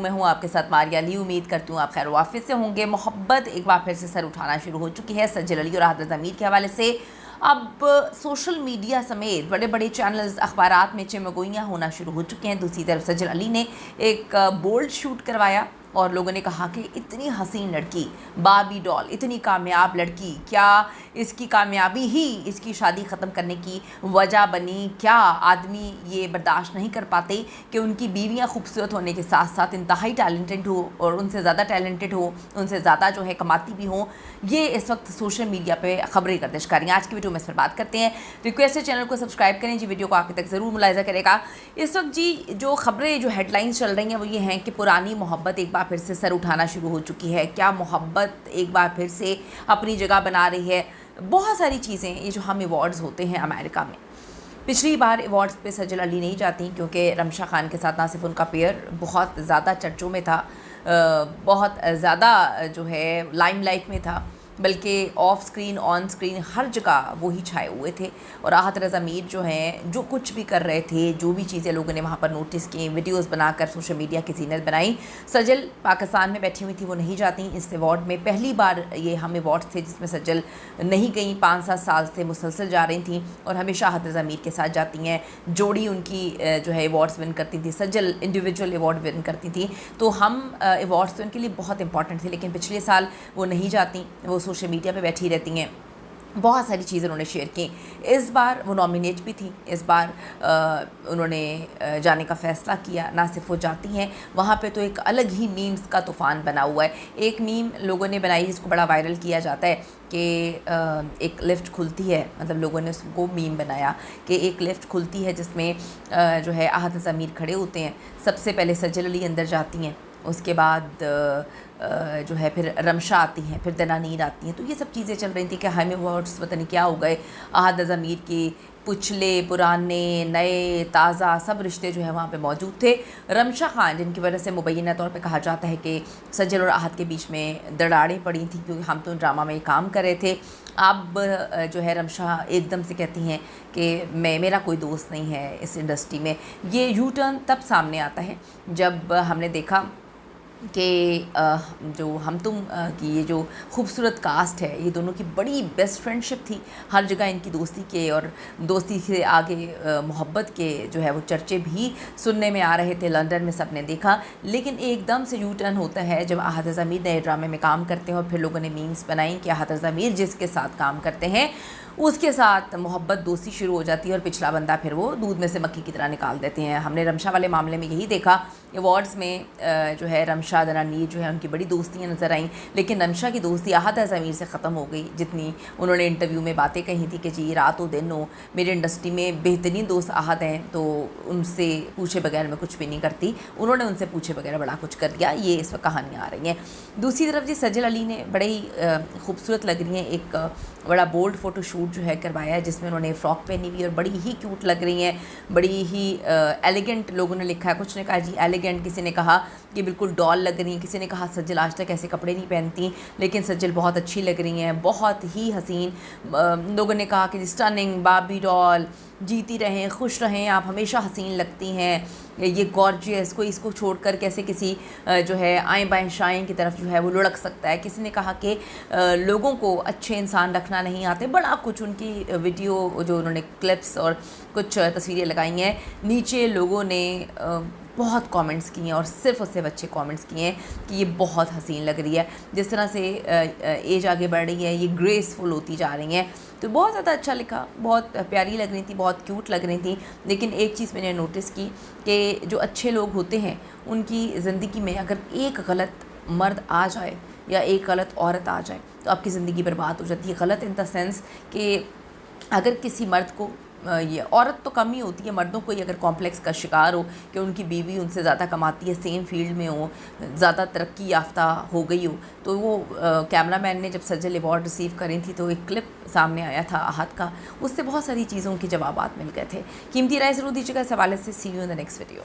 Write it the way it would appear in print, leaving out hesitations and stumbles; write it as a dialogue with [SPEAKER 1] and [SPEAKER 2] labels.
[SPEAKER 1] मैं हूँ आपके साथ मारिया अली। उम्मीद करती हूँ आप खैर वाफिस से होंगे। मोहब्बत एक बार फिर से सर उठाना शुरू हो चुकी है सज्जल अली और आहत ज़मीर के हवाले से। अब सोशल मीडिया समेत बड़े बड़े चैनल्स अखबारात में चिमगोइयाँ होना शुरू हो चुके हैं। दूसरी तरफ सज्जल अली ने एक बोल्ड शूट करवाया और लोगों ने कहा कि इतनी हसीन लड़की, बार्बी डॉल, इतनी कामयाब लड़की, क्या इसकी कामयाबी ही इसकी शादी ख़त्म करने की वजह बनी? क्या आदमी ये बर्दाश्त नहीं कर पाते कि उनकी बीवियां खूबसूरत होने के साथ साथ इंतहाई टैलेंटेड हो और उनसे ज़्यादा टैलेंटेड हो, उनसे ज़्यादा जो है कमाती भी हों? ये इस वक्त सोशल मीडिया पे ख़बरें गर्दिश कर रही हैं। आज की वीडियो में इस पर बात करते हैं। रिक्वेस्ट है चैनल को सब्सक्राइब करें जी, वीडियो को आखिर तक ज़रूर मुलाहिज़ा करेगा। इस वक्त जी जो ख़बरें, जो हेडलाइंस चल रही हैं वो ये हैं कि पुरानी मोहब्बत एक बार फिर से सर उठाना शुरू हो चुकी है। क्या मोहब्बत एक बार फिर से अपनी जगह बना रही है? बहुत सारी चीज़ें, ये जो हम अवार्ड्स होते हैं अमेरिका में, पिछली बार अवार्ड्स पे सज्जल अली नहीं जाती क्योंकि रमशा खान के साथ ना सिर्फ उनका पेयर बहुत ज़्यादा चर्चों में था, बहुत ज़्यादा जो है लाइमलाइट में था, बल्कि ऑफ स्क्रीन ऑन स्क्रीन हर जगह वो ही छाए हुए थे। और आहत ज़मीर जो हैं, जो कुछ भी कर रहे थे, जो भी चीज़ें लोगों ने वहाँ पर नोटिस की, वीडियोस बनाकर सोशल मीडिया की जीनत बनाई। सज्जल पाकिस्तान में बैठी हुई थी, वो नहीं जाती इस अवार्ड में। पहली बार ये हम अवार्ड्स थे जिसमें सज्जल नहीं गई। 5-7 साल से मुसलसल जा रही थी और हमेशा आहत ज़मीर के साथ जाती हैं। जोड़ी उनकी जो है अवार्ड्स विन करती थी, सज्जल इंडिविजुअल अवार्ड विन करती थी। तो हम अवार्ड्स तो उनके लिए बहुत इंपॉर्टेंट थे, लेकिन पिछले साल वो नहीं जाती, वो सोशल मीडिया पे बैठी रहती हैं। बहुत सारी चीज़ें उन्होंने शेयर की। इस बार वो नॉमिनेट भी थी, इस बार उन्होंने जाने का फ़ैसला किया। ना सिर्फ वो जाती हैं, वहाँ पे तो एक अलग ही मीम्स का तूफ़ान बना हुआ है। एक मीम लोगों ने बनाई जिसको बड़ा वायरल किया जाता है कि एक लिफ्ट खुलती है, मतलब लोगों ने उसको मीम बनाया कि एक लिफ्ट खुलती है जिसमें जो है आहत ज़मीर खड़े होते हैं। सबसे पहले सज्जल अली अंदर जाती हैं, उसके बाद जो है फिर रमशा आती हैं, फिर दनानीर आती हैं। तो ये सब चीज़ें चल रही थी कि हम अवार्ड्स पता नहीं क्या हो गए। आहत ज़मीर के पिछले, पुराने, नए, ताज़ा सब रिश्ते जो है वहाँ पे मौजूद थे। रमशा खान, जिनकी वजह से मुबैना तौर पे कहा जाता है कि सज्जल और आहत के बीच में दरारें पड़ी थी क्योंकि हम तो ड्रामा में काम कर रहे थे। अब जो है रमशा एकदम से कहती हैं कि मेरा कोई दोस्त नहीं है इस इंडस्ट्री में। ये यू टर्न तब सामने आता है जब हमने देखा कि जो हम तुम की ये जो खूबसूरत कास्ट है, ये दोनों की बड़ी बेस्ट फ्रेंडशिप थी। हर जगह इनकी दोस्ती के और दोस्ती से आगे मोहब्बत के जो है वो चर्चे भी सुनने में आ रहे थे। लंदन में सब ने देखा, लेकिन एकदम से यू टर्न होता है जब आहत ज़मीर नए ड्रामे में काम करते हैं और फिर लोगों ने मीम्स बनाई कि आहत ज़मीर जिसके साथ काम करते हैं उसके साथ मोहब्बत दोस्ती शुरू हो जाती है और पिछला बंदा फिर वो दूध में से मक्खी की तरह निकाल देते हैं। हमने रमशा वाले मामले में यही देखा। अवार्ड्स में जो है रमशा दनानीर जो है उनकी बड़ी दोस्तियाँ नज़र आईं, लेकिन रमशा की दोस्ती आहत ज़मीर से ख़त्म हो गई। जितनी उन्होंने इंटरव्यू में बातें कही थी कि जी रात हो दिन हो, मेरे इंडस्ट्री में बेहतरीन दोस्त आहत हैं, तो उनसे पूछे बगैर मैं कुछ भी नहीं करती। उन्होंने उनसे पूछे बगैर बड़ा कुछ कर दिया। ये इस वक्त कहानियाँ आ रही हैं। दूसरी तरफ जी सज्जल अली ने बड़े ही खूबसूरत लग रही हैं, एक बड़ा बोल्ड फ़ोटो शूट जो है करवाया है जिसमें उन्होंने फ़्रॉक पहनी हुई और बड़ी ही क्यूट लग रही हैं, बड़ी ही एलिगेंट लोगों ने लिखा है। कुछ ने कहा जी एलिगेंट, किसी ने कहा कि बिल्कुल डॉल लग रही हैं, किसी ने कहा सज्जल आज तक ऐसे कपड़े नहीं पहनती, लेकिन सज्जल बहुत अच्छी लग रही हैं, बहुत ही हसीन। लोगों ने कहा कि स्टनिंग, बार्बी डॉल, जीती रहें, खुश रहें, आप हमेशा हसीन लगती हैं, ये गॉर्जियस, कोई इसको छोड़कर कैसे किसी जो है आएँ बाएँ शाएँ की तरफ जो है वो लुढ़क सकता है। किसी ने कहा कि लोगों को अच्छे इंसान रखना नहीं आते। बड़ा कुछ उनकी वीडियो जो उन्होंने क्लिप्स और कुछ तस्वीरें लगाई हैं, नीचे लोगों ने बहुत कमेंट्स किए हैं और सिर्फ़ उससे अच्छे कमेंट्स किए हैं कि ये बहुत हसीन लग रही है, जिस तरह से एज आगे बढ़ रही है, ये ग्रेसफुल होती जा रही हैं। तो बहुत ज़्यादा अच्छा लिखा, बहुत प्यारी लग रही थी, बहुत क्यूट लग रही थी। लेकिन एक चीज़ मैंने नोटिस की कि जो अच्छे लोग होते हैं उनकी ज़िंदगी में अगर एक गलत मर्द आ जाए या एक गलत औरत आ जाए तो आपकी ज़िंदगी बर्बाद हो जाती है। गलत इन द सेंस कि अगर किसी मर्द को, ये औरत तो कम ही होती है, मर्दों को ही अगर कॉम्प्लेक्स का शिकार हो कि उनकी बीवी उनसे ज़्यादा कमाती है, सेम फील्ड में हो, ज़्यादा तरक्की याफ्ता हो गई हो, तो वो कैमरामैन ने जब सज्जल अवार्ड रिसीव करी थी तो एक क्लिप सामने आया था आहत का, उससे बहुत सारी चीज़ों के जवाबात मिल गए थे। कीमती राय ज़रूर दीजिएगा इस हवाले से। See you in the next video.